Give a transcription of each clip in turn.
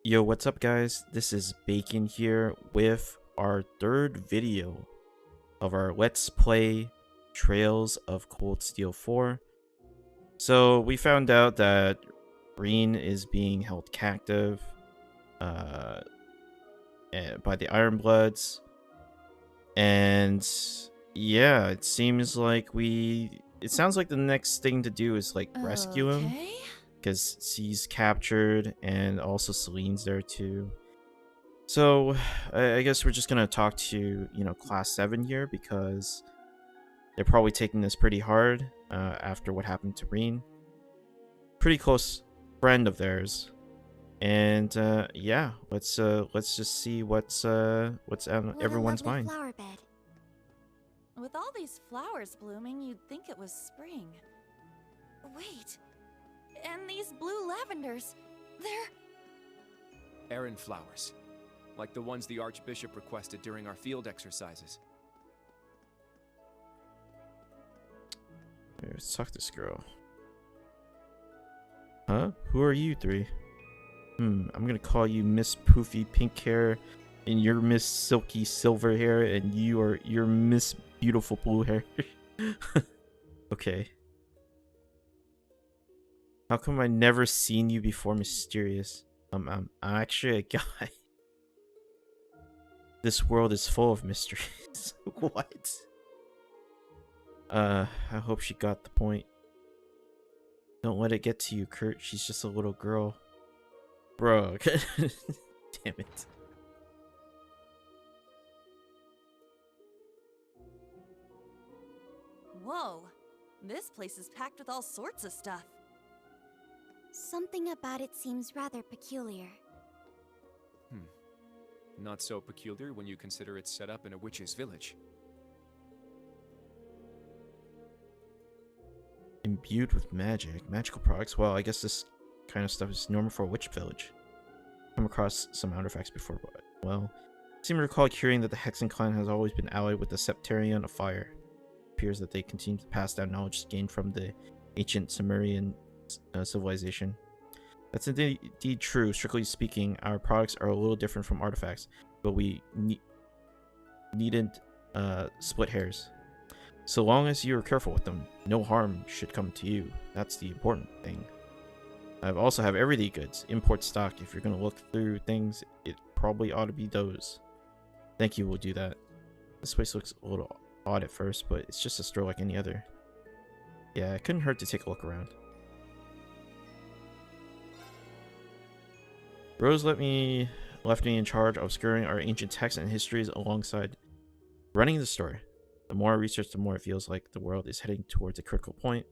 Yo, what's up guys? This is Bacon here with our third video of our Let's Play Trails of Cold Steel 4. So we found out that Rean is being held captive by the Ironbloods. And yeah, it seems like it sounds like the next thing to do is like rescue him. Because he's captured and also Celine's there too. So I guess we're just gonna talk to class 7 here because they're probably taking this pretty hard after what happened to Rean. Pretty close friend of theirs. And yeah, let's just see what's on everyone's mind. Flower bed. With all these flowers blooming, you'd think it was spring. Wait. And these blue lavenders, they're... Errand flowers, like the ones the Archbishop requested during our field exercises. Here, let's talk to this girl. Huh? Who are you three? I'm gonna call you Miss Poofy Pink Hair, and you're Miss Silky Silver Hair, and you're Miss Beautiful Blue Hair. Okay. How come I never seen you before, mysterious? I'm actually a guy. This world is full of mysteries. What? I hope she got the point. Don't let it get to you, Kurt. She's just a little girl. Bro. Damn it. Whoa. This place is packed with all sorts of stuff. Something about it seems rather peculiar. Not so peculiar when you consider it's set up in a witch's village. Imbued with magical products. Well, I guess this kind of stuff is normal for a witch village. Come across some artifacts before, but well, I seem to recall hearing that the Hexen clan has always been allied with the Septarian of Fire. It appears that they continue to pass down knowledge gained from the ancient Sumerian civilization. That's indeed true. Strictly speaking, our products are a little different from artifacts, but we needn't split hairs. So long as you are careful with them, no harm should come to you. That's the important thing. I also have everyday goods, import stock. If you're going to look through things, it probably ought to be those. Thank you, we'll do that. This place looks a little odd at first, but it's just a store like any other. Yeah, it couldn't hurt to take a look around. Rose left me in charge of scouring our ancient texts and histories alongside running the store. The more I research, the more it feels like the world is heading towards a critical point.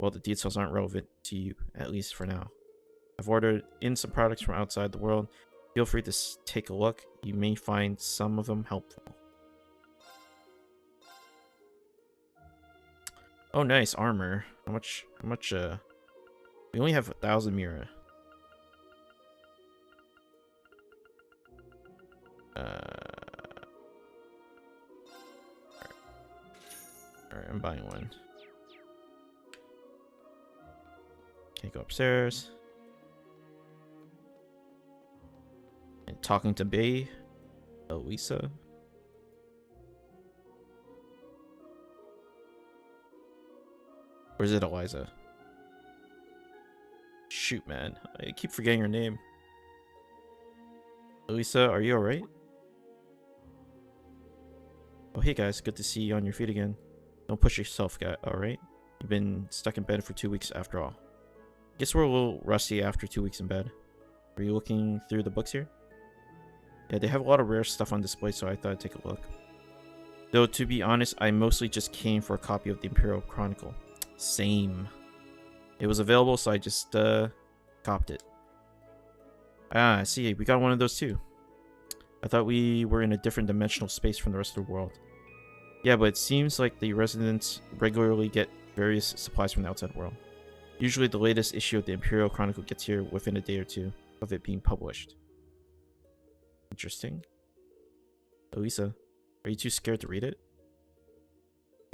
Well, the details aren't relevant to you, at least for now. I've ordered in some products from outside the world. Feel free to take a look. You may find some of them helpful. Oh, nice armor. How much? We only have 1,000 mira. Alright, I'm buying one. Okay, go upstairs. And talking to Bay. Elisa. Or is it Eliza? Shoot, man. I keep forgetting her name. Elisa, are you alright? Oh, hey guys, good to see you on your feet again. Don't push yourself, guy, alright? You've been stuck in bed for 2 weeks after all. Guess we're a little rusty after 2 weeks in bed. Are you looking through the books here? Yeah, they have a lot of rare stuff on display, so I thought I'd take a look. Though, to be honest, I mostly just came for a copy of the Imperial Chronicle. Same. It was available, so I just, copped it. Ah, I see, we got one of those too. I thought we were in a different dimensional space from the rest of the world. Yeah, but it seems like the residents regularly get various supplies from the outside world. Usually the latest issue of the Imperial Chronicle gets here within a day or two of it being published. Interesting. Elisa, are you too scared to read it?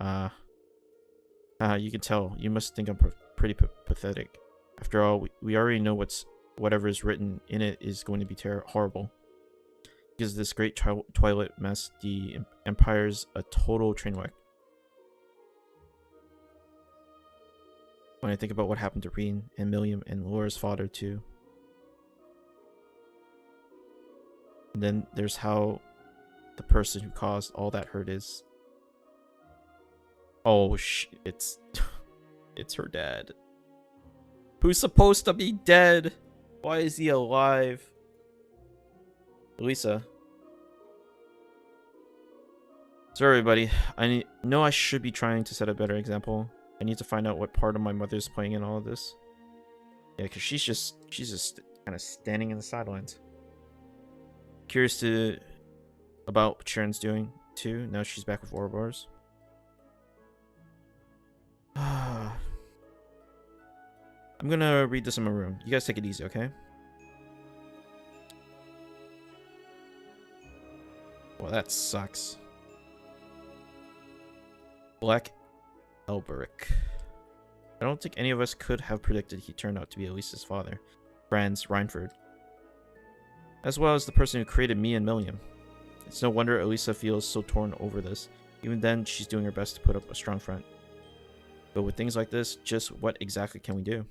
You can tell. You must think I'm pretty pathetic. After all, we already know what's whatever is written in it is going to be horrible. Because this great twilight mess, the Empire's a total train wreck. When I think about what happened to Rean and Milliam and Laura's father too. And then there's how the person who caused all that hurt is. Oh it's it's her dad. Who's supposed to be dead? Why is he alive? Lisa. Sorry, buddy. I know I should be trying to set a better example. I need to find out what part of my mother's playing in all of this. Yeah, because she's just kind of standing in the sidelines. Curious about what Sharon's doing too. Now she's back with Ouroboros. I'm gonna read this in my room. You guys take it easy, okay? Well, that sucks. Black Elberic. I don't think any of us could have predicted he turned out to be Elisa's father, Franz Reinford, as well as the person who created me and Milliam. It's no wonder Elisa feels so torn over this. Even then, she's doing her best to put up a strong front. But with things like this, just what exactly can we do?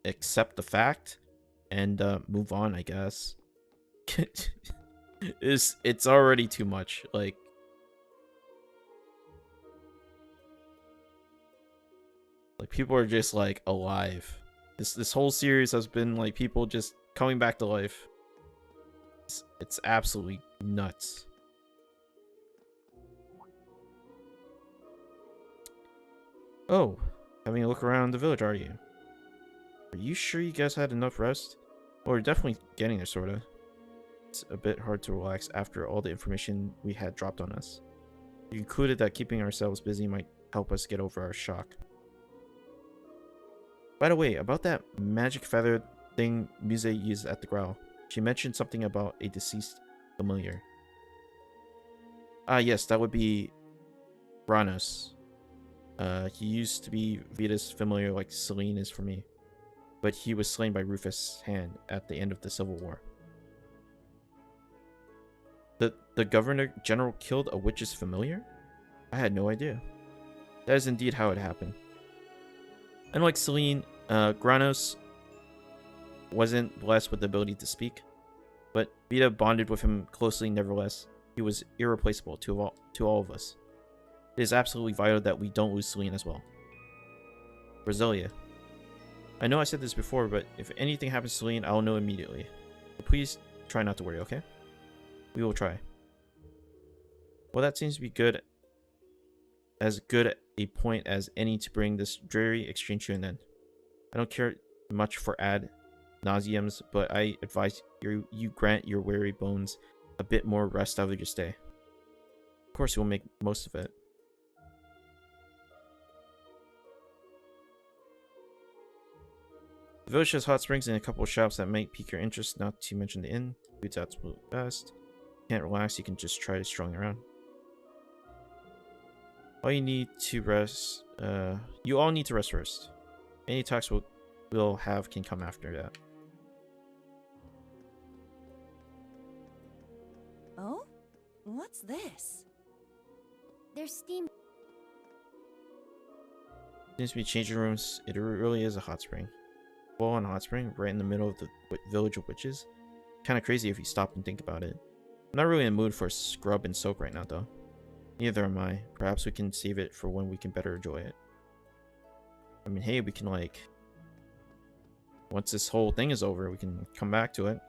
Accept the fact and move on, I guess. It's already too much. Like people are just like alive. This whole series has been like people just coming back to life. It's absolutely nuts. Oh, having a look around the village, are you? Are you sure you guys had enough rest? Well, we're definitely getting there, sorta. It's a bit hard to relax after all the information we had dropped on us. We concluded that keeping ourselves busy might help us get over our shock. By the way, about that magic feather thing Muse used at the Growl, she mentioned something about a deceased familiar. Ah, yes, that would be Ranos. He used to be Vita's familiar like Celine is for me, but he was slain by Rufus' hand at the end of the Civil War. The Governor General killed a witch's familiar? I had no idea. That is indeed how it happened. Unlike Celine, Granos wasn't blessed with the ability to speak, but Vita bonded with him closely nevertheless. He was irreplaceable to all of us. It is absolutely vital that we don't lose Celine as well. Brasilia. I know I said this before, but if anything happens to Celine, I'll know immediately. So please try not to worry, okay? We will try. Well, that seems to be good. As good a point as any to bring this dreary exchange to an end. I don't care much for ad nauseums, but I advise you grant your weary bones a bit more rest out of your stay. Of course, we'll make most of it. The village has hot springs and a couple of shops that might pique your interest, not to mention the inn. Food's absolute best. Can't relax, you can just try strolling around. All you need to rest, you all need to rest first. Any talks we'll have can come after that. Oh? What's this? There's steam. Seems to be changing rooms. It really is a hot spring. Well, on hot spring, right in the middle of the village of witches. Kind of crazy if you stop and think about it. I'm not really in the mood for a scrub and soak right now, though. Neither am I. Perhaps we can save it for when we can better enjoy it. I mean, hey, we can like... Once this whole thing is over, we can come back to it.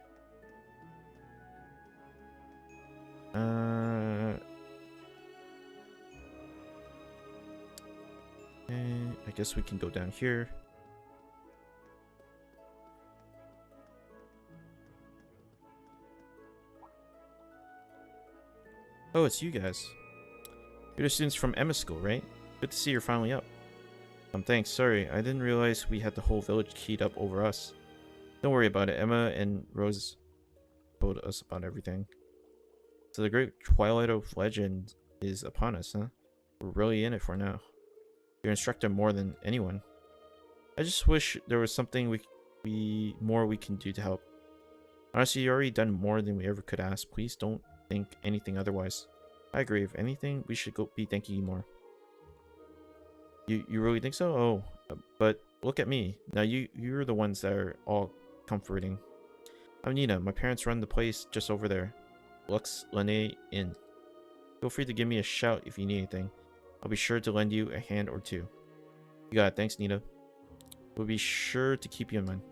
I guess we can go down here. Oh, it's you guys. You're the students from Emma's school, right? Good to see you're finally up. Thanks. Sorry, I didn't realize we had the whole village keyed up over us. Don't worry about it. Emma and Rose told us about everything. So the great twilight of legend is upon us, huh? We're really in it for now. Your instructor more than anyone. I just wish there was something more we can do to help. Honestly, you already done more than we ever could ask. Please don't think anything otherwise. I agree. If anything, we should be thanking you more. You really think so? Oh, but look at me. Now you're the ones that are all comforting. I'm Nina. My parents run the place just over there. Lux Lene Inn. Feel free to give me a shout if you need anything. I'll be sure to lend you a hand or two. You got it. Thanks, Nina. We'll be sure to keep you in mind.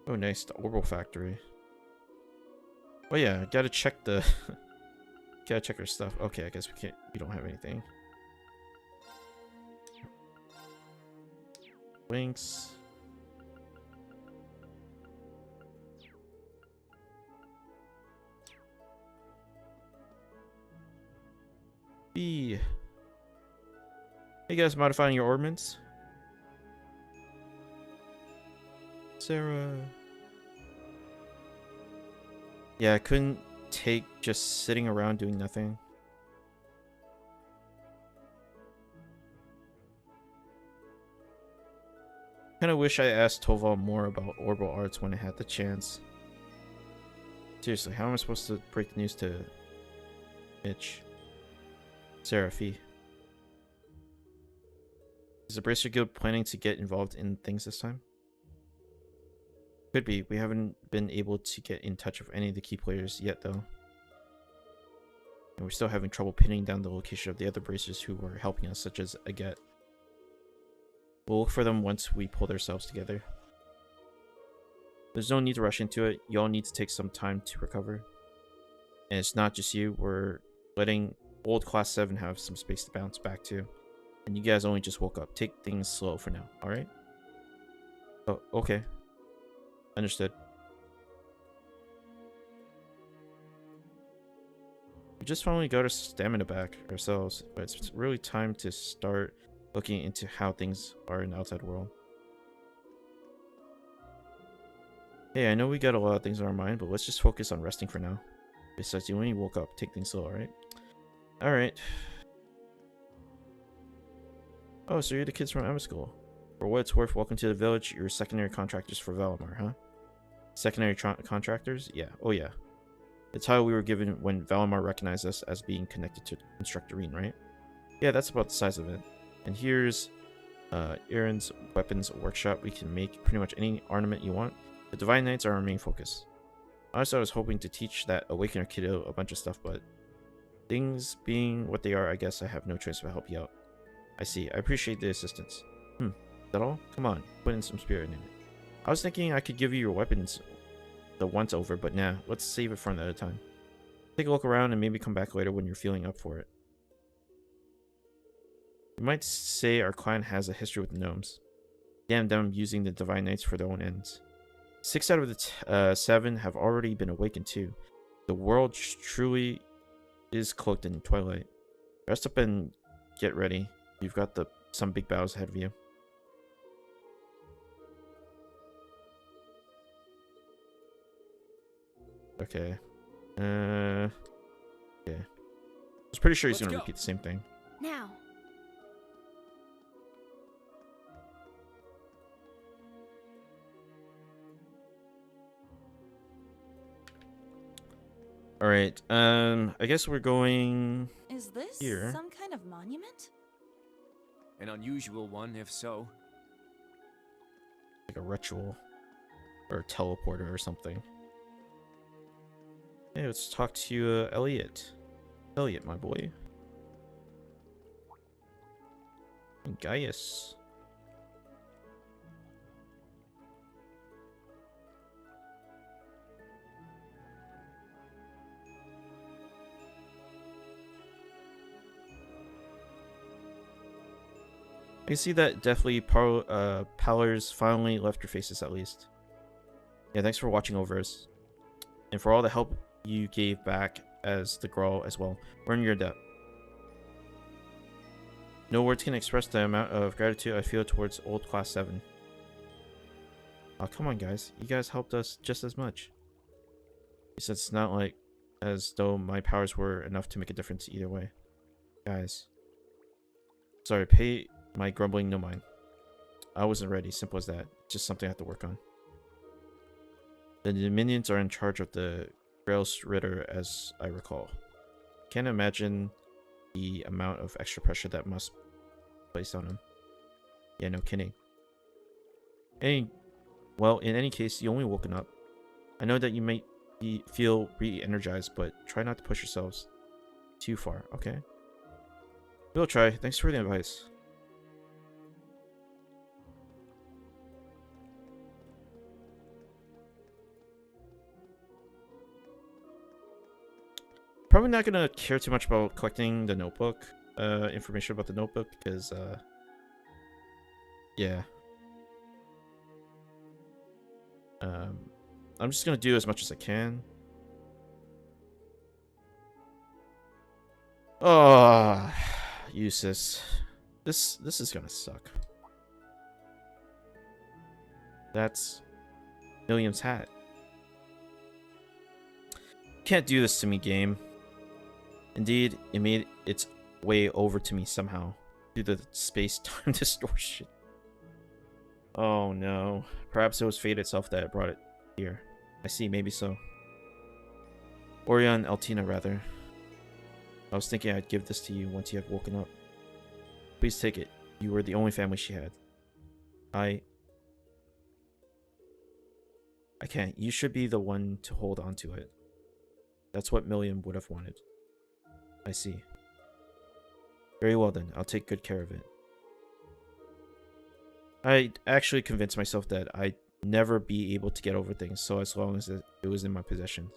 Oh, nice. The Orbital Factory. Oh yeah, I gotta check the... gotta check our stuff. Okay, I guess we can't... We don't have anything. Links. B. Hey guys, modifying your ordnance. Sarah. Yeah, I couldn't take just sitting around doing nothing. Kinda wish I asked Toval more about orbital arts when I had the chance. Seriously, how am I supposed to break the news to Mitch? Sarah Fee. Is the Bracer Guild planning to get involved in things this time? Could be. We haven't been able to get in touch with any of the key players yet, though. And we're still having trouble pinning down the location of the other Bracers who were helping us, such as Aget. We'll look for them once we pull ourselves together. There's no need to rush into it. You all need to take some time to recover. And it's not just you. We're letting old Class 7 have some space to bounce back to. And you guys only just woke up. Take things slow for now, alright? Oh, okay. Understood. We just finally got our stamina back ourselves, but it's really time to start looking into how things are in the outside world. Hey, I know we got a lot of things on our mind, but let's just focus on resting for now. Besides, you only woke up. Take things slow, alright? Alright. Oh, so you're the kids from Emma School. For what it's worth, welcome to the village. You're secondary contractors for Valimar, huh? Secondary contractors? Yeah. Oh, yeah. The title we were given when Valimar recognized us as being connected to Instructor Rean, right? Yeah, that's about the size of it. And here's Aaron's weapons workshop. We can make pretty much any ornament you want. The Divine Knights are our main focus. Honestly, I was hoping to teach that Awakener kiddo a bunch of stuff, but things being what they are, I guess I have no choice but help you out. I see. I appreciate the assistance. Is that all? Come on, put in some spirit in it. I was thinking I could give you your weapons the once over, but nah, let's save it for another time. Take a look around and maybe come back later when you're feeling up for it. You might say our clan has a history with the gnomes. Damn them using the Divine Knights for their own ends. 6 out of the 7 have already been awakened too. The world truly is cloaked in twilight. Rest up and get ready. You've got some big battles ahead of you. Okay. Yeah. I was pretty sure he's gonna repeat the same thing. Now. Alright, I guess we're going... Is this here. some kind of monument? An unusual one, if so. Like a ritual. Or a teleporter or something. Hey, let's talk to Elliot. Elliot, my boy. And Gaius. I can see that definitely Pallers finally left your faces at least. Yeah, thanks for watching over us. And for all the help you gave back as the Grawl as well. We're in your debt. No words can express the amount of gratitude I feel towards old Class 7. Oh, come on guys. You guys helped us just as much. It's not like as though my powers were enough to make a difference either way. Guys. Sorry, pay my grumbling no mind. I wasn't ready. Simple as that. Just something I have to work on. The Dominions are in charge of the Grails Ritter, as I recall. Can't imagine the amount of extra pressure that must be placed on him. Yeah, no kidding. Well, in any case, you only woken up. I know that you may feel re-energized, but try not to push yourselves too far, okay? We'll try. Thanks for the advice. Probably not gonna care too much about collecting the notebook, information about the notebook, because, yeah. I'm just gonna do as much as I can. Oh, useless. This is gonna suck. That's William's hat. Can't do this to me, game. Indeed, it made its way over to me somehow through the space-time distortion. Oh no. Perhaps it was fate itself that brought it here. I see, maybe so. Orion Altina, rather. I was thinking I'd give this to you once you have woken up. Please take it. You were the only family she had. I can't. You should be the one to hold on to it. That's what Milliam would have wanted. I see. Very well then. I'll take good care of it. I actually convinced myself that I'd never be able to get over things, so as long as it was in my possession.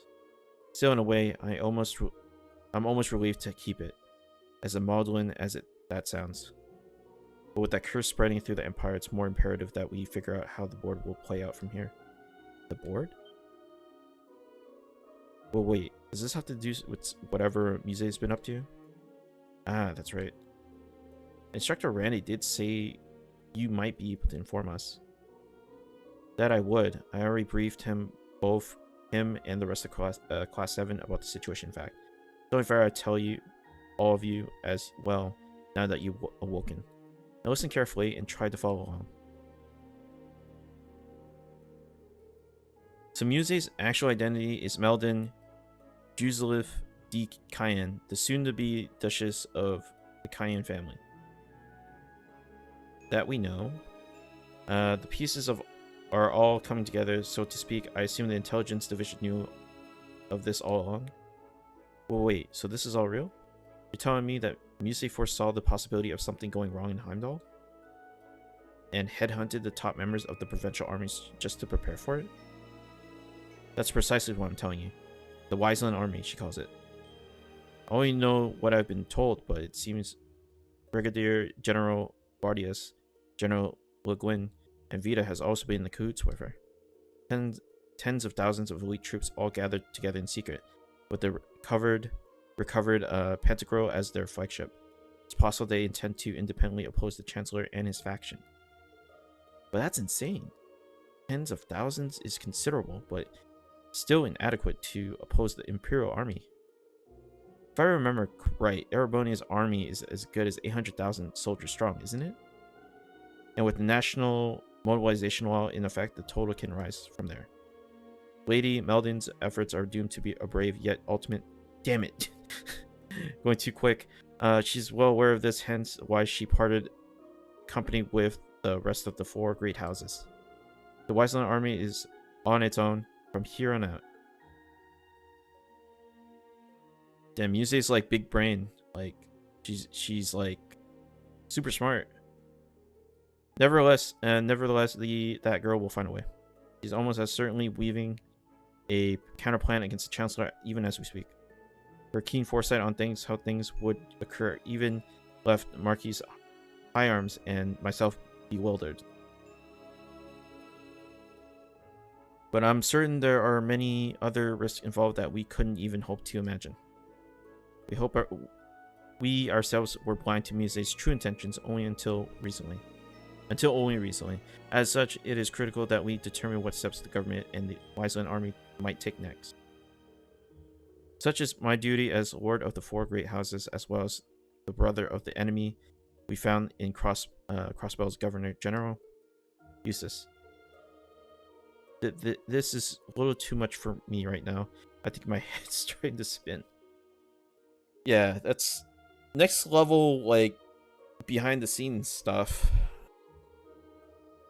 Still, in a way, I'm almost relieved to keep it, as maudlin as that sounds. But with that curse spreading through the Empire, it's more imperative that we figure out how the board will play out from here. The board? Well, wait. Does this have to do with whatever Muse's been up to? Ah, that's right. Instructor Randy did say you might be able to inform us. That I would. I already briefed him, both him and the rest of Class 7 about the situation. In fact, it's only fair I tell you, all of you, as well, now that you've awoken. Now listen carefully and try to follow along. So Muse's actual identity is Meldon Juzalif D. Cayenne, the soon-to-be Duchess of the Cayenne family. That we know. The pieces are all coming together, so to speak. I assume the intelligence division knew of this all along. Well, wait, so this is all real? You're telling me that Muse foresaw the possibility of something going wrong in Heimdall? And headhunted the top members of the provincial armies just to prepare for it? That's precisely what I'm telling you. The Wiseland Army, she calls it. I only know what I've been told, but it seems Brigadier General Bardius, General Le Guin, and Vita has also been in the cahoots with her. Tens of thousands of elite troops all gathered together in secret, with the recovered Pantagruel as their flagship. It's possible they intend to independently oppose the Chancellor and his faction. But that's insane. Tens of thousands is considerable, but still inadequate to oppose the Imperial Army. If I remember right, Erebonia's army is as good as 800,000 soldiers strong, isn't it? And with the national mobilization law in effect, the total can rise from there. Lady Meldon's efforts are doomed to be a brave yet ultimate... Damn it! Going too quick. She's well aware of this, hence why she parted company with the rest of the four great houses. The Wiseland army is on its own from here on out. Damn, Muse's like big brain. Like, she's like super smart. Nevertheless, that girl will find a way. She's almost as certainly weaving a counterplan against the Chancellor even as we speak. Her keen foresight on how things would occur even left Marquis High Arms and myself bewildered. But I'm certain there are many other risks involved that we couldn't even hope to imagine. We ourselves were blind to Muse's true intentions only until only recently. As such, it is critical that we determine what steps the government and the Wiseland army might take next. Such is my duty as Lord of the Four Great Houses, as well as the brother of the enemy we found in Crossbell's Governor General. Use this. This is a little too much for me right now. I think my head's starting to spin. Yeah, that's next level, like, behind the scenes stuff.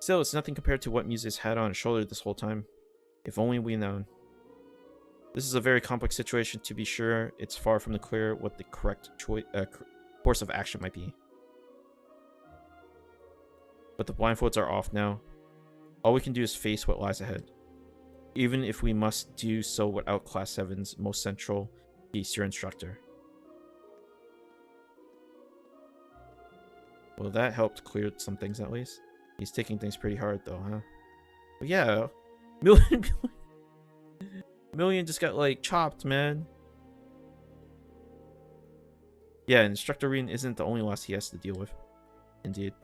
Still, it's nothing compared to what Muse's had on his shoulder this whole time. If only we known. This is a very complex situation, to be sure. It's far from the clear what the correct course of action might be. But the blindfolds are off now. All we can do is face what lies ahead. Even if we must do so without Class 7's most central piece, your instructor. Well, that helped clear some things at least. He's taking things pretty hard though, huh? But yeah, Million just got like chopped, man. Yeah, Instructor Rean isn't the only loss he has to deal with. Indeed.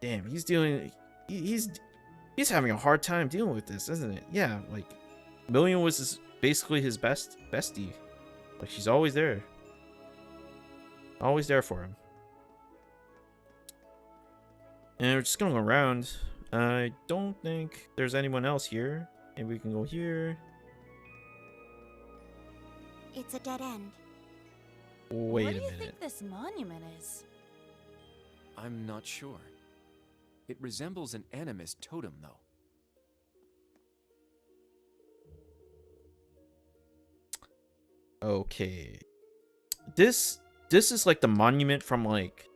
Damn, he's dealing. He's having a hard time dealing with this, isn't it? Yeah, like Million was basically his bestie. Like she's always there. Always there for him. And we're just going around. I don't think there's anyone else here. Maybe we can go here. It's a dead end. Wait what a do you minute. think this monument is? I'm not sure. It resembles an animist totem, though. Okay. This is like the monument from like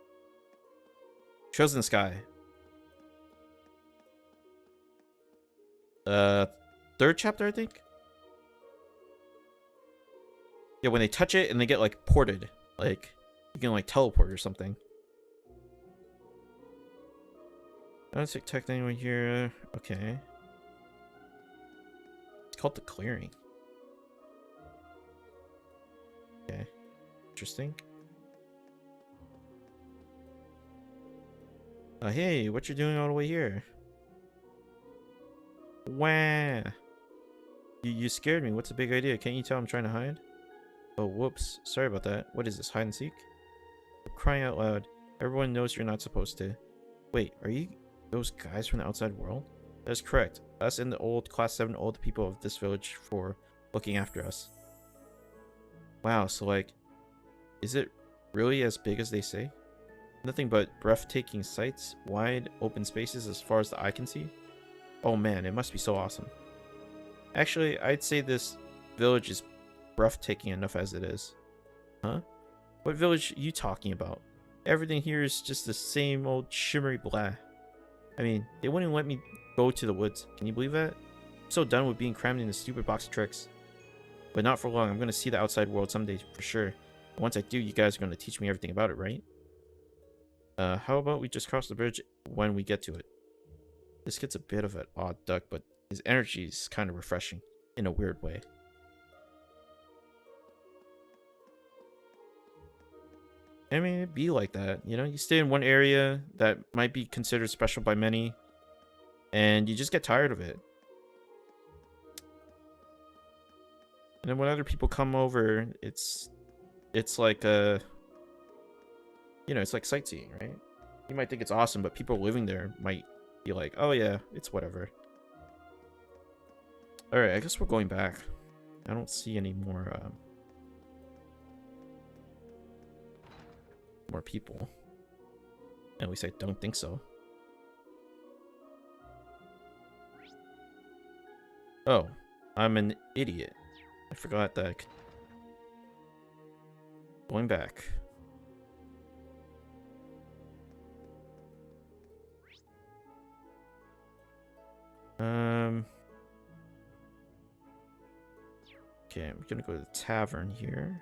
Chosen Sky. Third chapter, I think. Yeah, when they touch it and they get like ported, like you can like teleport or something. I don't detect anyone here. Okay. It's called the clearing. Okay. Interesting. Hey, what you doing all the way here? Wah! You scared me. What's the big idea? Can't you tell I'm trying to hide? Oh, whoops. Sorry about that. What is this, hide and seek? I'm crying out loud. Everyone knows you're not supposed to. Wait, are you those guys from the outside world? That's correct. Us and the old Class 7 old people of this village for looking after us. Wow, so like, is it really as big as they say? Nothing but breathtaking sights, wide open spaces as far as the eye can see? Oh man, it must be so awesome. Actually, I'd say this village is breathtaking enough as it is. Huh? What village are you talking about? Everything here is just the same old shimmery blah. I mean, they wouldn't let me go to the woods. Can you believe that? I'm so done with being crammed in a stupid box of tricks. But not for long. I'm going to see the outside world someday for sure. Once I do, you guys are going to teach me everything about it, right? How about we just cross the bridge when we get to it? This gets a bit of an odd duck, but his energy is kind of refreshing in a weird way. I mean, it'd be like that, you know? You stay in one area that might be considered special by many, and you just get tired of it. And then when other people come over, it's like you know, it's like sightseeing, right? You might think it's awesome, but people living there might be like, oh yeah, it's whatever. Alright, I guess we're going back. I don't see any more people. At least I don't think so. Oh, I'm an idiot. I forgot that. Going back. Okay, I'm gonna go to the tavern here.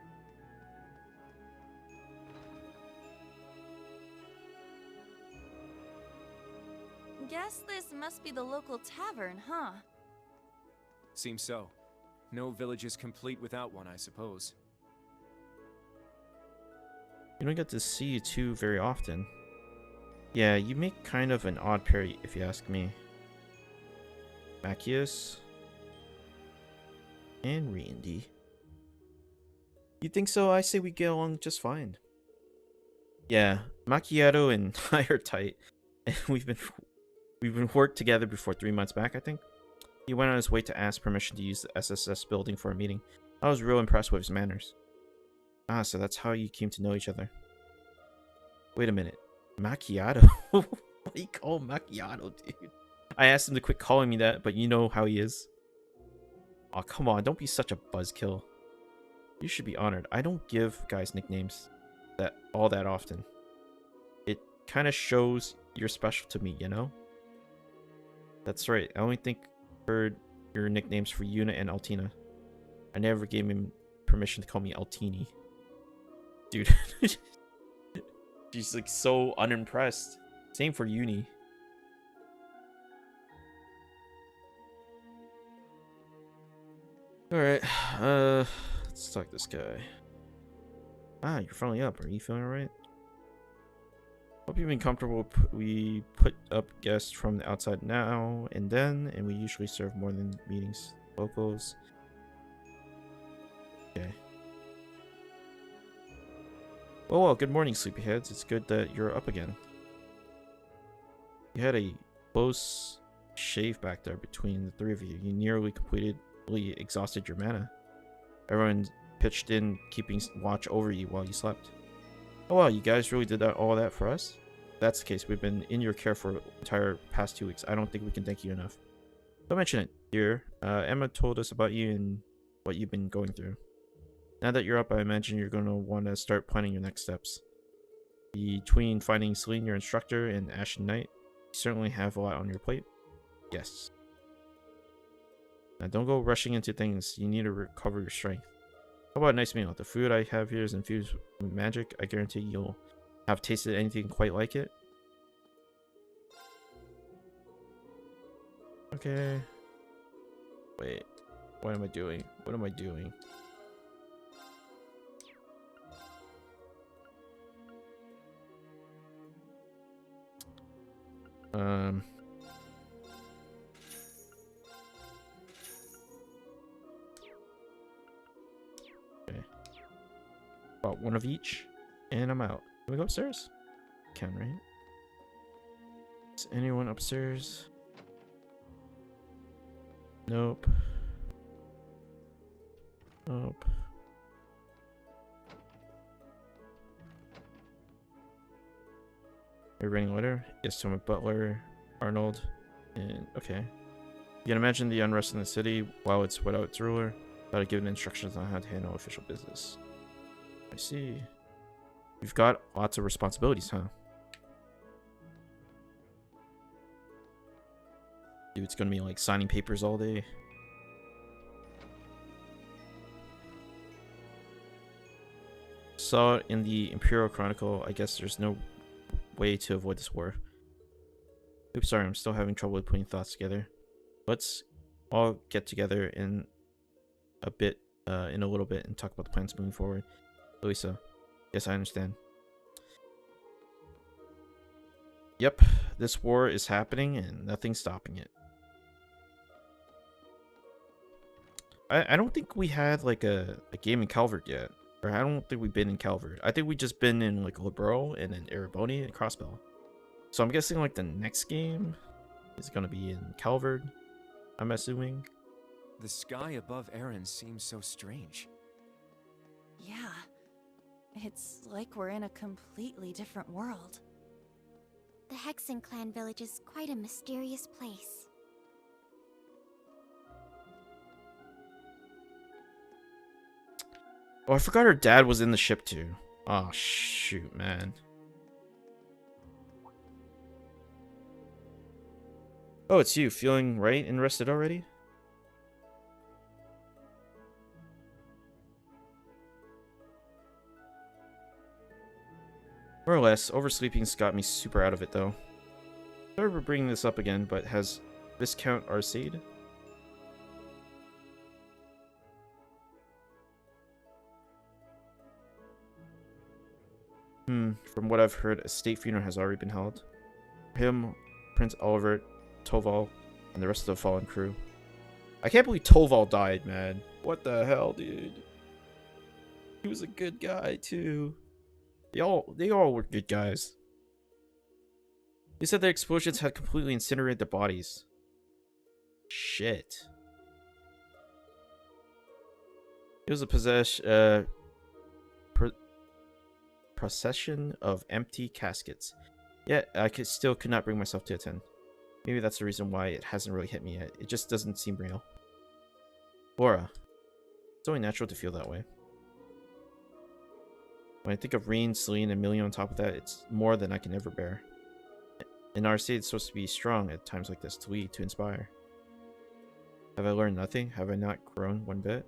Guess this must be the local tavern, huh? Seems so. No village is complete without one, I suppose. You don't get to see you two very often. Yeah, you make kind of an odd pair, if you ask me. Machias and Randy. You think so? I say we get along just fine. Yeah, Macchiato and I are tight, and we've been worked together before 3 months back, I think. He went on his way to ask permission to use the SSS building for a meeting. I was real impressed with his manners. Ah, so that's how you came to know each other. Wait a minute. Macchiato? What do you call Macchiato, dude? I asked him to quit calling me that, but you know how he is. Aw, come on, don't be such a buzzkill. You should be honored. I don't give guys nicknames all that often. It kind of shows you're special to me, you know? That's right. I only heard your nicknames for Yuna and Altina. I never gave him permission to call me Altini. Dude. She's like so unimpressed. Same for Uni. Alright, let's talk to this guy. Ah, you're finally up. Are you feeling alright? Hope you've been comfortable. We put up guests from the outside now and then, and we usually serve more than meetings. Locals. Okay. Well, good morning, sleepyheads. It's good that you're up again. You had a close shave back there between the three of you. You nearly completely exhausted your mana. Everyone pitched in, keeping watch over you while you slept. Oh wow, you guys really did all that for us? If that's the case. We've been in your care for the entire past 2 weeks. I don't think we can thank you enough. Don't mention it, dear. Emma told us about you and what you've been going through. Now that you're up, I imagine you're going to want to start planning your next steps. Between finding Celine, your instructor, and Ashen Knight, you certainly have a lot on your plate. Yes. Now don't go rushing into things. You need to recover your strength. How about a nice meal? The food I have here is infused with magic. I guarantee you'll have tasted anything quite like it. Okay. Wait. What am I doing? What am I doing? Okay. About one of each, and I'm out. Can we go upstairs? Can, right? Is anyone upstairs? Nope. Nope. Are you writing a letter? Yes, to my butler, Arnold. And okay. You can imagine the unrest in the city while it's without its ruler, without giving instructions on how to handle official business. I see. You've got lots of responsibilities, huh? Dude, it's gonna be like signing papers all day. Saw it in the Imperial Chronicle. I guess there's no way to avoid this war. Oops, sorry, I'm still having trouble with putting thoughts together. Let's all get together in a little bit and talk about the plans moving forward. Louisa, yes, I understand. Yep, this war is happening and nothing's stopping it. I don't think we had like a game in Calvert yet. Or I don't think we've been in Calvert. I think we just been in like Libero and then Erebonian and Crossbell. So I'm guessing like the next game is gonna be in Calvert, I'm assuming. The sky above Erin seems so strange. Yeah. It's like we're in a completely different world. The Hexen clan village is quite a mysterious place. Oh, I forgot her dad was in the ship too. Oh, shoot, man. Oh, it's you. Feeling right and rested already? More or less. Oversleeping's got me super out of it, though. Sorry for bringing this up again, but has Viscount Arcade? From what I've heard, a state funeral has already been held. Him, Prince Oliver, Toval, and the rest of the fallen crew. I can't believe Toval died, man. What the hell, dude? He was a good guy too. They all were good guys. He said the explosions had completely incinerated their bodies. Shit. It was a procession of empty caskets. Yet I still could not bring myself to attend. Maybe that's the reason why it hasn't really hit me yet. It just doesn't seem real. Laura. It's only natural to feel that way. When I think of Rean, Celine, and Million on top of that, it's more than I can ever bear. In our state, it's supposed to be strong at times like this, to lead, to inspire. Have I learned nothing? Have I not grown one bit?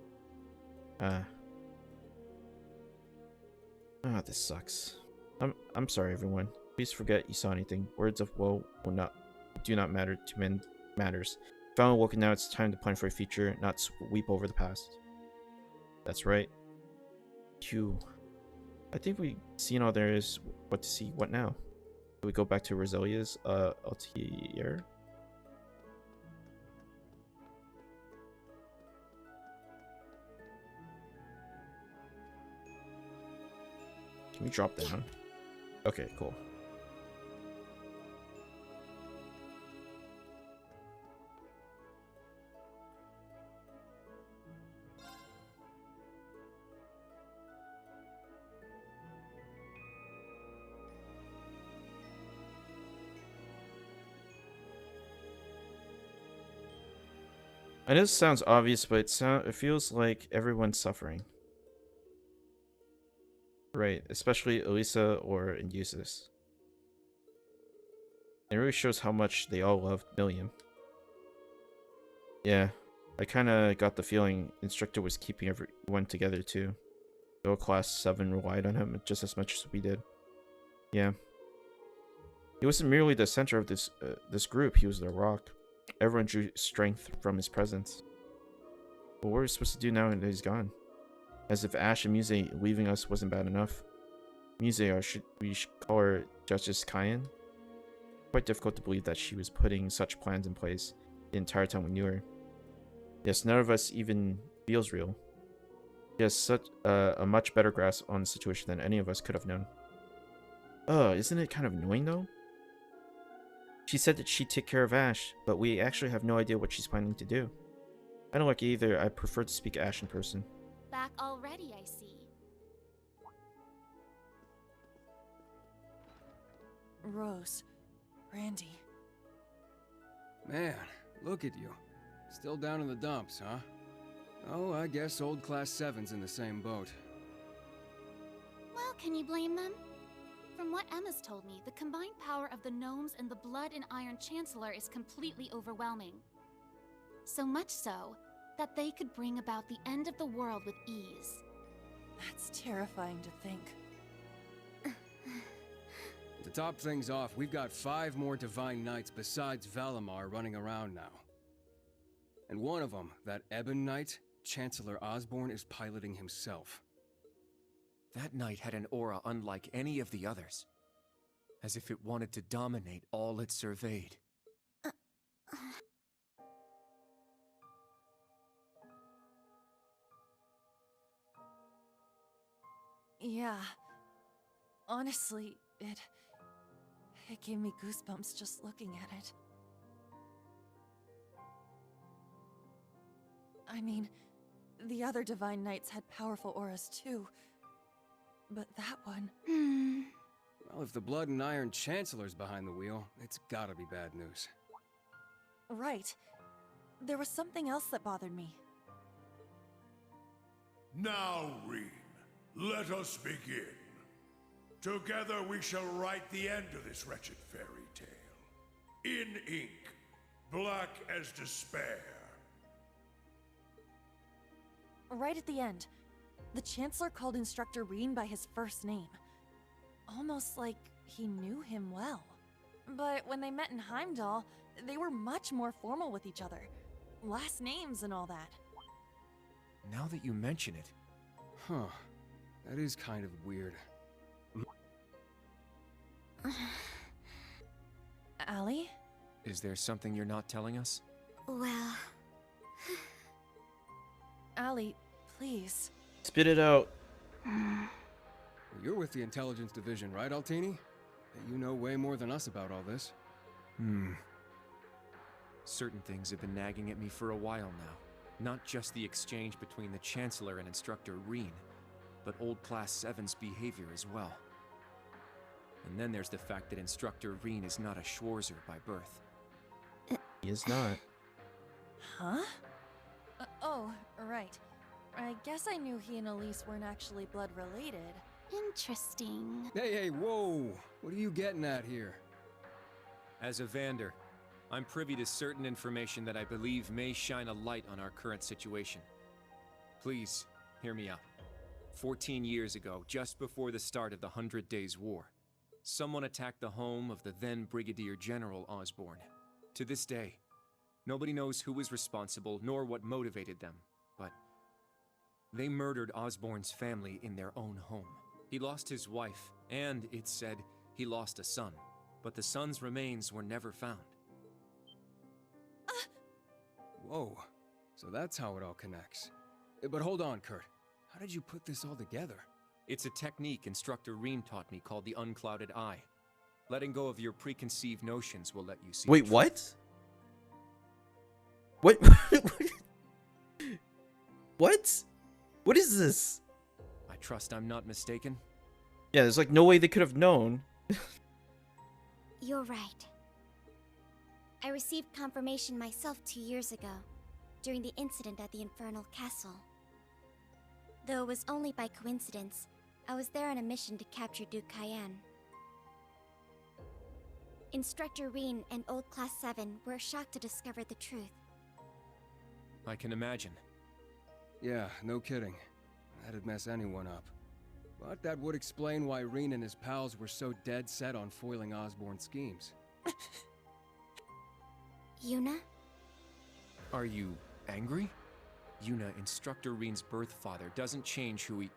This sucks. I'm sorry, everyone. Please forget you saw anything. Words of woe do not matter to men matters. Finally woken now, it's time to plan for a future, not weep over the past. That's right. Q. I think we've seen all there is what to see. What now? Do we go back to Roselia's Altier? Can we drop down? Okay, cool. I know this sounds obvious, but it feels like everyone's suffering. Right, especially Elisa or Indusis. It really shows how much they all loved Million. Yeah, I kinda got the feeling Instructor was keeping everyone together too. Though Class 7 relied on him just as much as we did. Yeah. He wasn't merely the center of this group, he was their rock. Everyone drew strength from his presence. But what are we supposed to do now that he's gone? As if Ash and Muse leaving us wasn't bad enough. Muse, or should we call her Justice Cayenne? Quite difficult to believe that she was putting such plans in place the entire time we knew her. Yes, none of us even feels real. She has such a much better grasp on the situation than any of us could have known. Isn't it kind of annoying though? She said that she'd take care of Ash, but we actually have no idea what she's planning to do. I don't like it either. I prefer to speak to Ash in person. Back already, I see. Rose. Randy. Man, look at you. Still down in the dumps, huh? Oh, I guess old Class 7's in the same boat. Well, can you blame them? From what Emma's told me, the combined power of the gnomes and the Blood and Iron Chancellor is completely overwhelming. So much so, that they could bring about the end of the world with ease. That's terrifying to think. To top things off, we've got 5 more Divine Knights besides Valimar running around now. And one of them, that Ebon Knight, Chancellor Osborne is piloting himself. That knight had an aura unlike any of the others. As if it wanted to dominate all it surveyed. Yeah. Honestly, it gave me goosebumps just looking at it. I mean, the other Divine Knights had powerful auras too. But that one... Well, if the Blood and Iron Chancellor's behind the wheel, it's gotta be bad news. Right. There was something else that bothered me. Now, Rean, let us begin. Together we shall write the end of this wretched fairy tale. In ink, black as despair. Right at the end, the Chancellor called Instructor Rean by his first name. Almost like he knew him well. But when they met in Heimdall, they were much more formal with each other. Last names and all that. Now that you mention it... Huh. That is kind of weird. Allie? Is there something you're not telling us? Well... Allie, please. Spit it out. You're with the intelligence division, right, Altini? You know way more than us about all this. Certain things have been nagging at me for a while now. Not just the exchange between the Chancellor and Instructor Rean, but old Class 7's behavior as well. And then there's the fact that Instructor Rean is not a Schwarzer by birth. He is not. Huh? Oh, right. I guess I knew he and Elise weren't actually blood related. Interesting. Hey, whoa! What are you getting at here? As a Vander, I'm privy to certain information that I believe may shine a light on our current situation. Please, hear me out. 14 years ago, just before the start of the 100 Days War, someone attacked the home of the then Brigadier General Osborn. To this day, nobody knows who was responsible nor what motivated them, but they murdered Osborn's family in their own home. He lost his wife, and, it's said, he lost a son, but the son's remains were never found. Whoa, so that's how it all connects. But hold on, Kurt. How did you put this all together? It's a technique Instructor Rean taught me called the unclouded eye. Letting go of your preconceived notions will let you see. Wait, what? What? What? What is this? I trust I'm not mistaken. Yeah, there's like no way they could have known. You're right. I received confirmation myself 2 years ago, during the incident at the Infernal Castle. Though it was only by coincidence, I was there on a mission to capture Duke Cayenne. Instructor Rean and Old Class 7 were shocked to discover the truth. I can imagine. Yeah, no kidding. That'd mess anyone up. But that would explain why Rean and his pals were so dead set on foiling Osborn's schemes. Yuna? Are you angry? Yuna, Instructor Rean's birth father, doesn't change who he...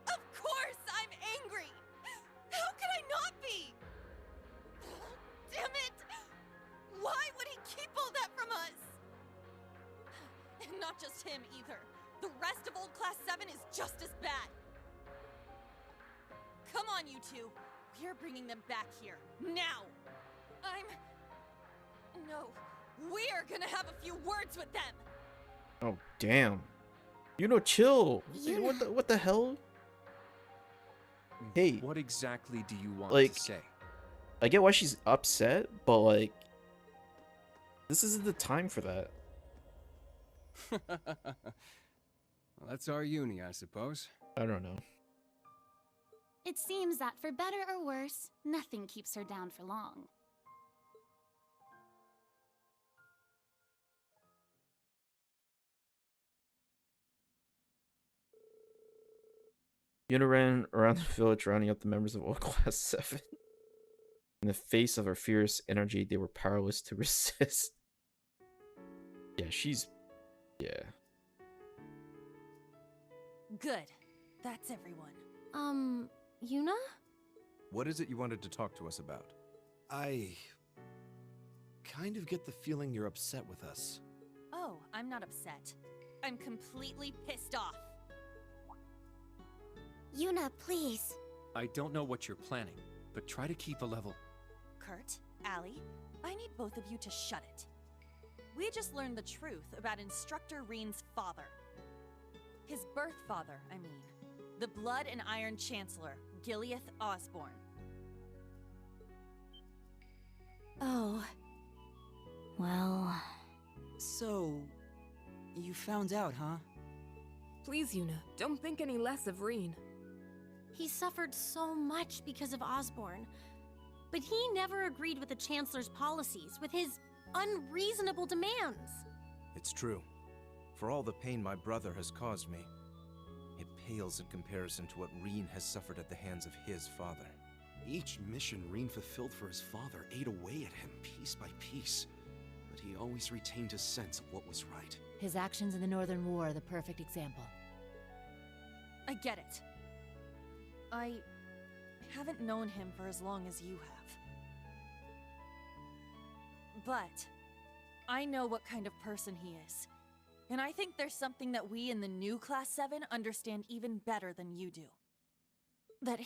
Of course I'm angry! How could I not be? Damn it! Why would he keep all that from us? And not just him either. The rest of Old Class 7 is just as bad. Come on, you two. We're bringing them back here. Now! No. We're gonna have a few words with them! Oh, damn. You know, chill. Yuna. What the hell? Hey. What exactly do you want Like- to say? I get why she's upset, but like, this isn't the time for that. Well, that's our uni, I suppose. I don't know. It seems that for better or worse, nothing keeps her down for long. Yuna ran around the village rounding up the members of Old Class 7. In the face of her fierce energy, they were powerless to resist. Yeah, she's... Yeah. Good. That's everyone. Yuna? What is it you wanted to talk to us about? I kind of get the feeling you're upset with us. Oh, I'm not upset. I'm completely pissed off. Yuna, please. I don't know what you're planning, but try to keep a level. Kurt, Allie, I need both of you to shut it. We just learned the truth about Instructor Rean's father. His birth father, I mean. The Blood and Iron Chancellor, Gileath Osborn. Oh. Well... So, you found out, huh? Please, Yuna, don't think any less of Rean. He suffered so much because of Osborn. But he never agreed with the Chancellor's policies, with his unreasonable demands. It's true. For all the pain my brother has caused me, it pales in comparison to what Rean has suffered at the hands of his father. Each mission Rean fulfilled for his father ate away at him piece by piece, but he always retained his sense of what was right. His actions in the Northern War are the perfect example. I get it. I haven't known him for as long as you have. But I know what kind of person he is. And I think there's something that we in the new Class 7 understand even better than you do. That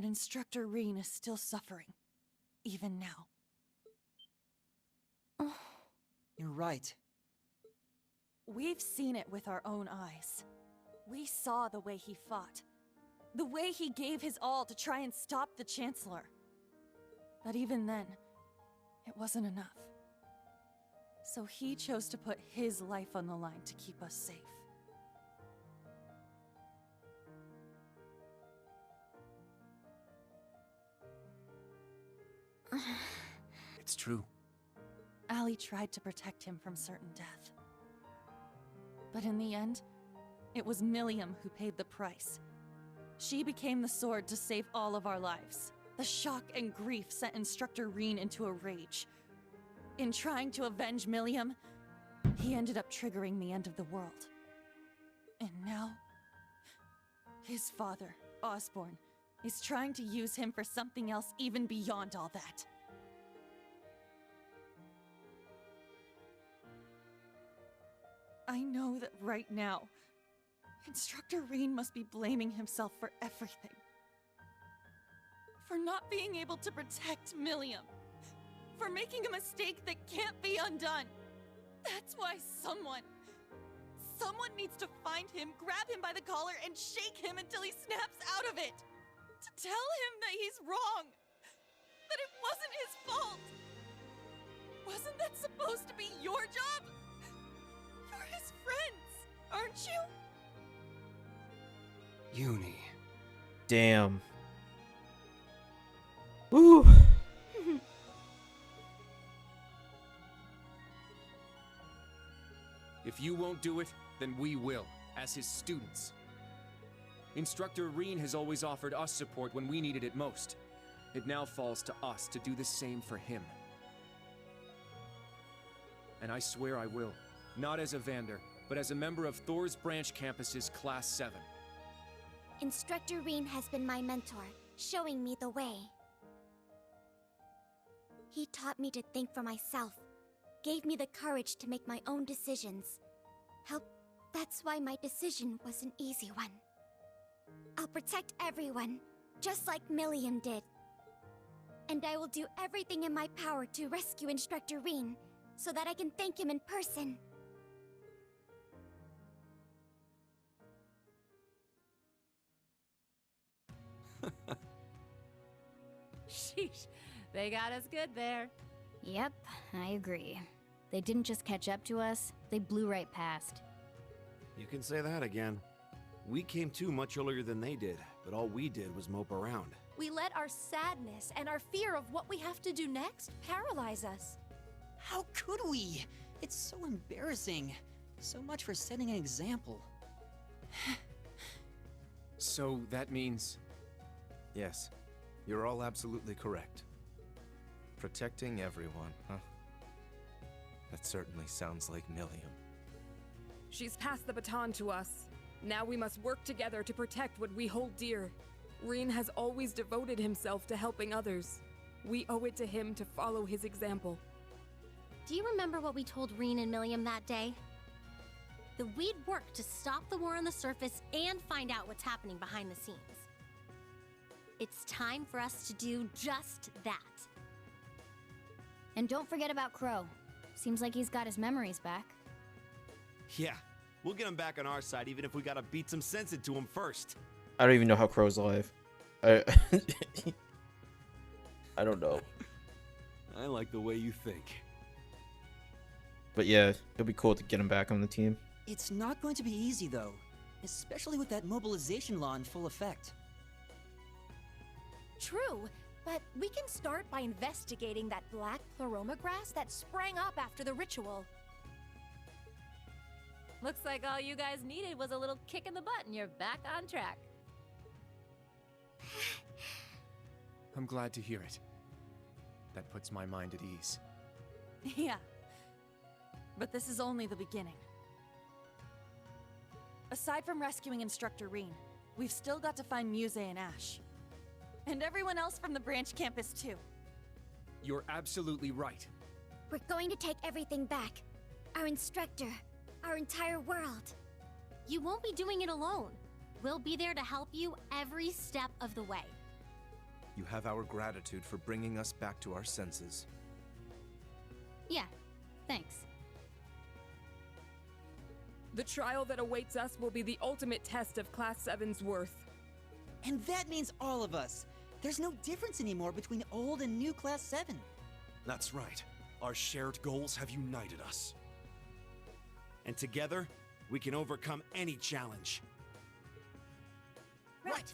Instructor Rean is still suffering, even now. You're right. We've seen it with our own eyes. We saw the way he fought. The way he gave his all to try and stop the Chancellor. But even then, it wasn't enough. So he chose to put his life on the line to keep us safe. It's true. Allie tried to protect him from certain death. But in the end, it was Milliam who paid the price. She became the sword to save all of our lives. The shock and grief sent Instructor Rean into a rage. In trying to avenge Milliam, he ended up triggering the end of the world. And now, his father, Osborn, is trying to use him for something else even beyond all that. I know that right now, Instructor Rean must be blaming himself for everything. For not being able to protect Milliam. For making a mistake that can't be undone. That's why someone needs to find him, grab him by the collar, and shake him until he snaps out of it. To tell him that he's wrong. That it wasn't his fault. Wasn't that supposed to be your job? You're his friends, aren't you? Uni. Damn. Woo. If you won't do it, then we will, as his students. Instructor Rean has always offered us support when we needed it most. It now falls to us to do the same for him. And I swear I will. Not as a Vander, but as a member of Thor's Branch Campus's Class 7. Instructor Rean has been my mentor, showing me the way. He taught me to think for myself, gave me the courage to make my own decisions. That's why my decision was an easy one. I'll protect everyone, just like Milliam did. And I will do everything in my power to rescue Instructor Rean, so that I can thank him in person. Sheesh, they got us good there. Yep, I agree. They didn't just catch up to us, they blew right past. You can say that again. We came to much earlier than they did, but all we did was mope around. We let our sadness and our fear of what we have to do next paralyze us. How could we? It's so embarrassing. So much for setting an example. So that means... Yes, you're all absolutely correct. Protecting everyone, huh? That certainly sounds like Milliam. She's passed the baton to us. Now we must work together to protect what we hold dear. Rean has always devoted himself to helping others. We owe it to him to follow his example. Do you remember what we told Rean and Milliam that day? That we'd work to stop the war on the surface and find out what's happening behind the scenes. It's time for us to do just that. And don't forget about Crow. Seems like he's got his memories back. Yeah, we'll get him back on our side even if we gotta beat some sense into him first. I don't even know how Crow's alive. I don't know. I like the way you think. But yeah, it'll be cool to get him back on the team. It's not going to be easy, though. Especially with that mobilization law in full effect. True, but we can start by investigating that black pleroma grass that sprang up after the ritual. Looks like all you guys needed was a little kick in the butt and you're back on track. I'm glad to hear it. That puts my mind at ease. Yeah. But this is only the beginning. Aside from rescuing Instructor Rean, we've still got to find Muse and Ash. And everyone else from the branch campus, too. You're absolutely right. We're going to take everything back. our instructor, our entire world. You won't be doing it alone. We'll be there to help you every step of the way. You have our gratitude for bringing us back to our senses. Yeah, thanks. The trial that awaits us will be the ultimate test of Class 7's worth. And that means all of us. There's no difference anymore between old and new Class 7. That's right. Our shared goals have united us. And together, we can overcome any challenge. Right.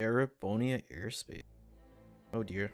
Erebonian airspace. Oh dear.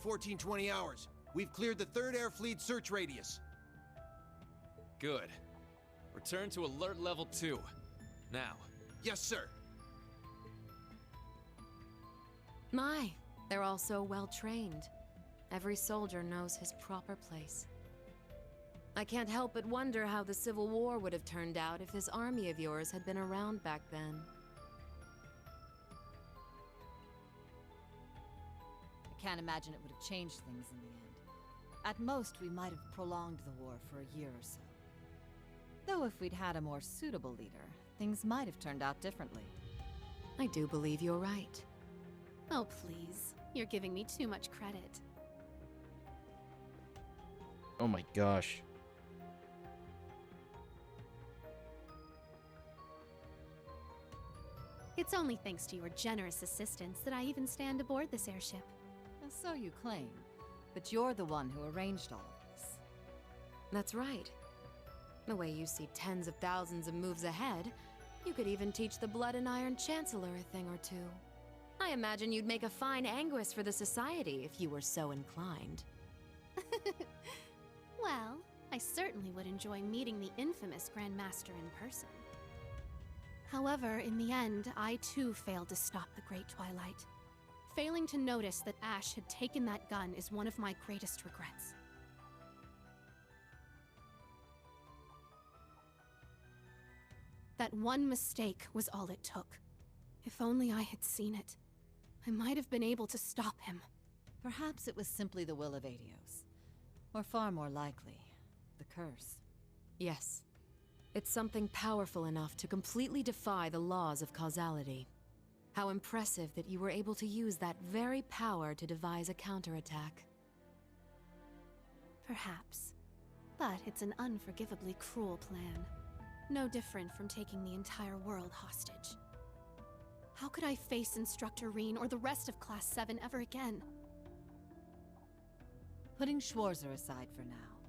Fourteen 20 hours. We've cleared the 3rd Air Fleet search radius. Good. Return to alert level 2. Now. Yes, sir. My, they're all so well trained. Every soldier knows his proper place. I can't help but wonder how the Civil War would have turned out if this army of yours had been around back then. I can't imagine it would have changed things in the end. At most, we might have prolonged the war for a year or so. Though if we'd had a more suitable leader, things might have turned out differently. I do believe you're right. Oh, please. You're giving me too much credit. Oh my gosh. It's only thanks to your generous assistance that I even stand aboard this airship. So you claim, but you're the one who arranged all of this. That's right. The way you see tens of thousands of moves ahead, you could even teach the Blood and Iron Chancellor a thing or two. I imagine you'd make a fine Anguis for the Society if you were so inclined. Well, I certainly would enjoy meeting the infamous Grand Master in person. However, in the end, I too failed to stop the Great Twilight. Failing to notice that Ash had taken that gun is one of my greatest regrets. That one mistake was all it took. If only I had seen it, I might have been able to stop him. Perhaps it was simply the will of Adios. Or far more likely, the curse. Yes. It's something powerful enough to completely defy the laws of causality. How impressive that you were able to use that very power to devise a counterattack. Perhaps. But it's an unforgivably cruel plan. No different from taking the entire world hostage. How could I face Instructor Rean or the rest of Class 7 ever again? Putting Schwarzer aside for now,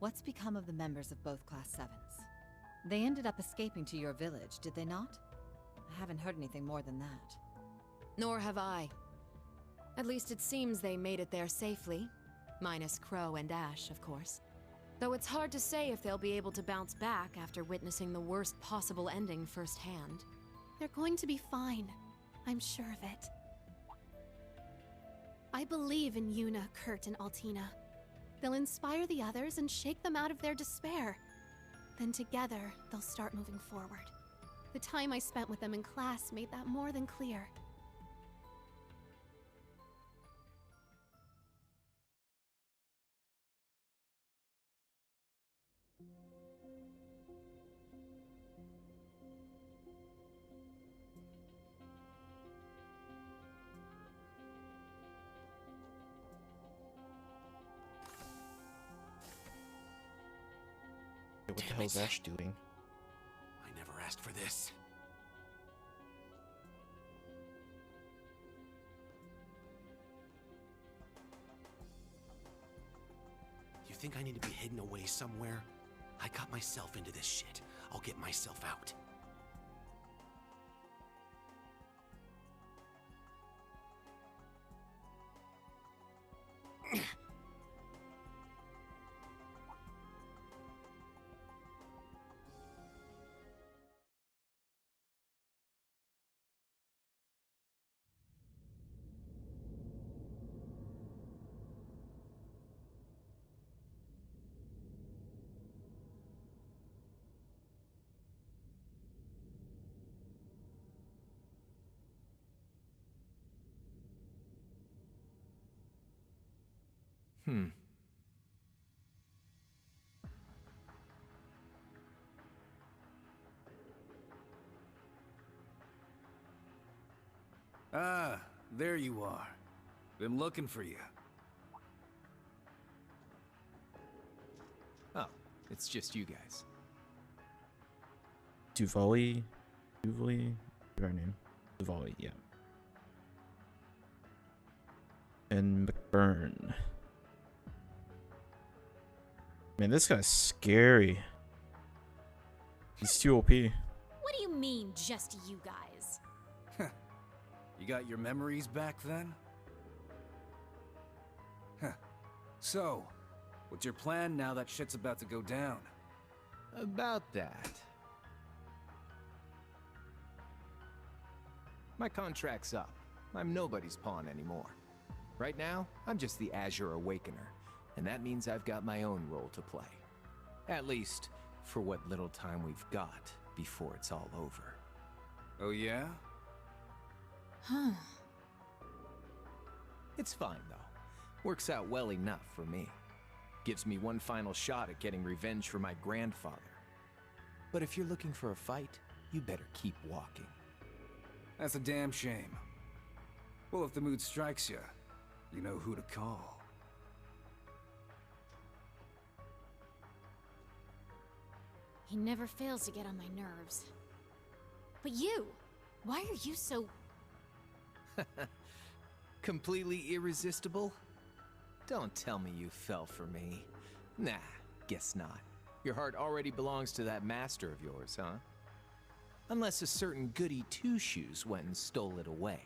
what's become of the members of both Class 7s? They ended up escaping to your village, did they not? I haven't heard anything more than that. Nor have I. At least it seems they made it there safely. Minus Crow and Ash, of course. Though it's hard to say if they'll be able to bounce back after witnessing the worst possible ending firsthand. They're going to be fine. I'm sure of it. I believe in Yuna, Kurt, and Altina. They'll inspire the others and shake them out of their despair. Then together, they'll start moving forward. The time I spent with them in class made that more than clear. What the hell is Ash doing? I never asked for this. think I need to be hidden away somewhere? I got myself into this shit. I'll get myself out. Ah, there you are. Been looking for you. Oh, it's just you guys. Duvali, your name. Duvali, yeah. And McBurn. Man, this guy's scary. He's too OP. What do you mean, just you guys? You got your memories back then? Huh. So, what's your plan now that shit's about to go down? About that. My contract's up. I'm nobody's pawn anymore. Right now, I'm just the Azure Awakener, and that means I've got my own role to play. At least, for what little time we've got before it's all over. Oh yeah? Huh. It's fine, though. Works out well enough for me. Gives me one final shot at getting revenge for my grandfather. But if you're looking for a fight, you better keep walking. That's a damn shame. Well, if the mood strikes you, you know who to call. He never fails to get on my nerves. But you, why are you so... Completely irresistible? Don't tell me you fell for me. Nah, guess not. Your heart already belongs to that master of yours, huh? Unless a certain goody two-shoes went and stole it away.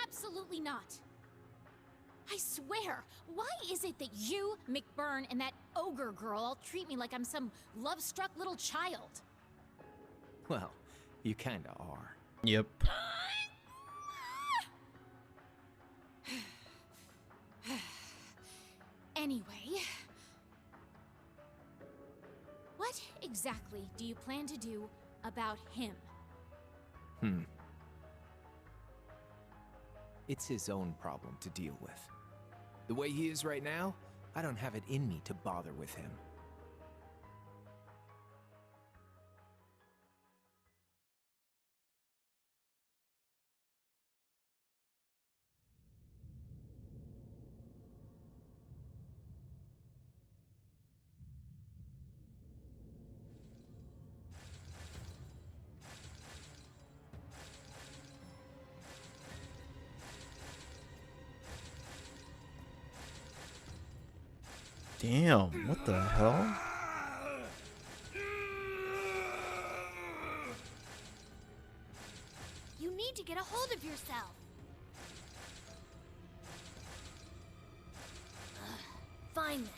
Absolutely not. I swear, why is it that you, McBurn, and that ogre girl all treat me like I'm some love-struck little child? Well, you kinda are. Yep. Anyway, what exactly do you plan to do about him? It's his own problem to deal with. The way he is right now, I don't have it in me to bother with him. Damn, what the hell? You need to get a hold of yourself. Fine then.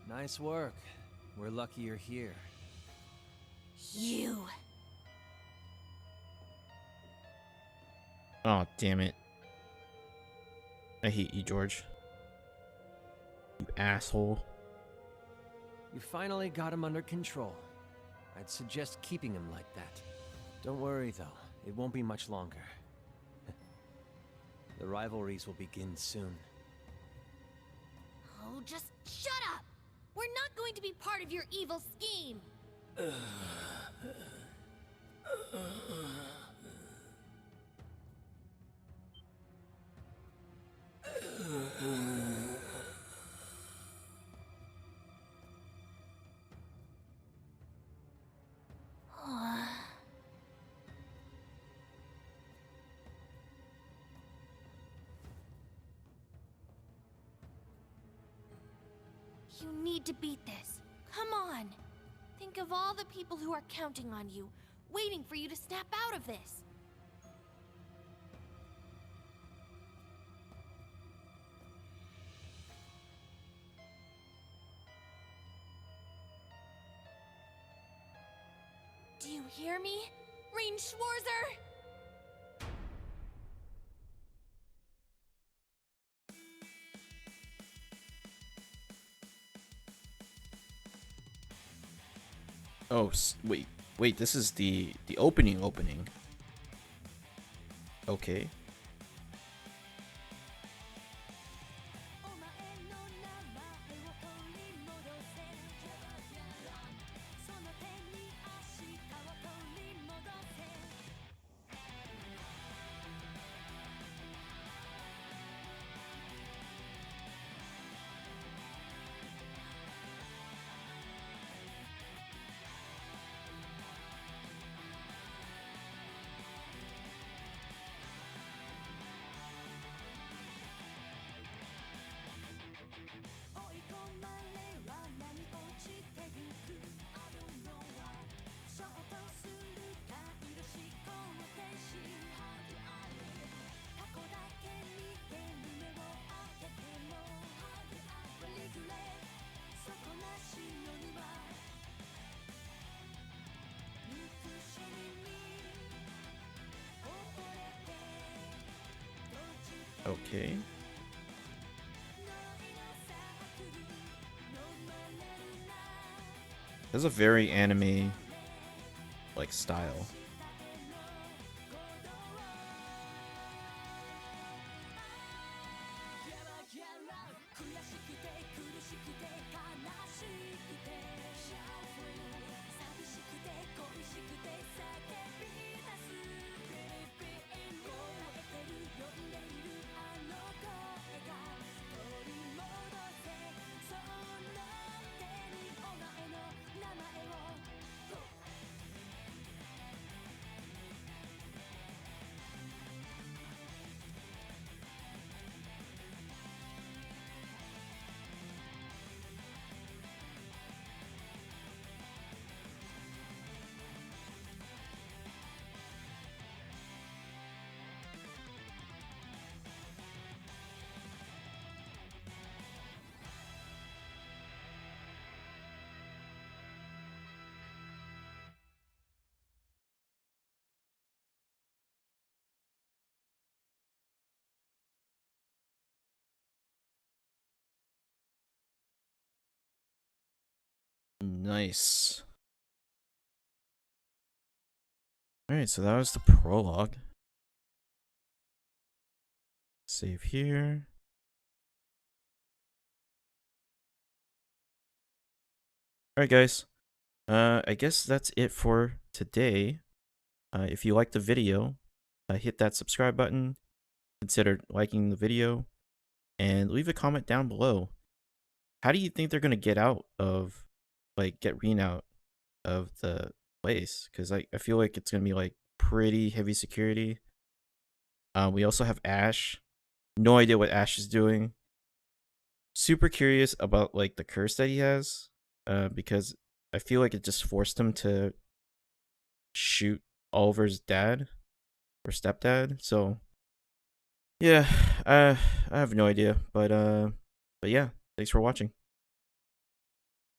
Nice work. We're lucky you're here. You. Oh, damn it. I hate you, George. You asshole. You finally got him under control. I'd suggest keeping him like that. Don't worry, though. It won't be much longer. The rivalries will begin soon. Oh, just shut up! We're not going to be part of your evil scheme! You need to beat this. Come on. Think of all the people who are counting on you, waiting for you to snap out of this. Do you hear me? Rean Schwarzer! Oh, wait, this is the opening. Okay. Okay. There's a very anime like style. Nice. Alright, so that was the prologue. Save here. Alright guys, I guess that's it for today. If you liked the video, hit that subscribe button, consider liking the video, and leave a comment down below. How do you think they're going to get out of, like, get Rean out of the place? Because I feel like it's going to be, like, pretty heavy security. We also have Ash. No idea what Ash is doing. Super curious about, like, the curse that he has. Because I feel like it just forced him to shoot Oliver's dad or stepdad. So yeah, I have no idea, but yeah, thanks for watching.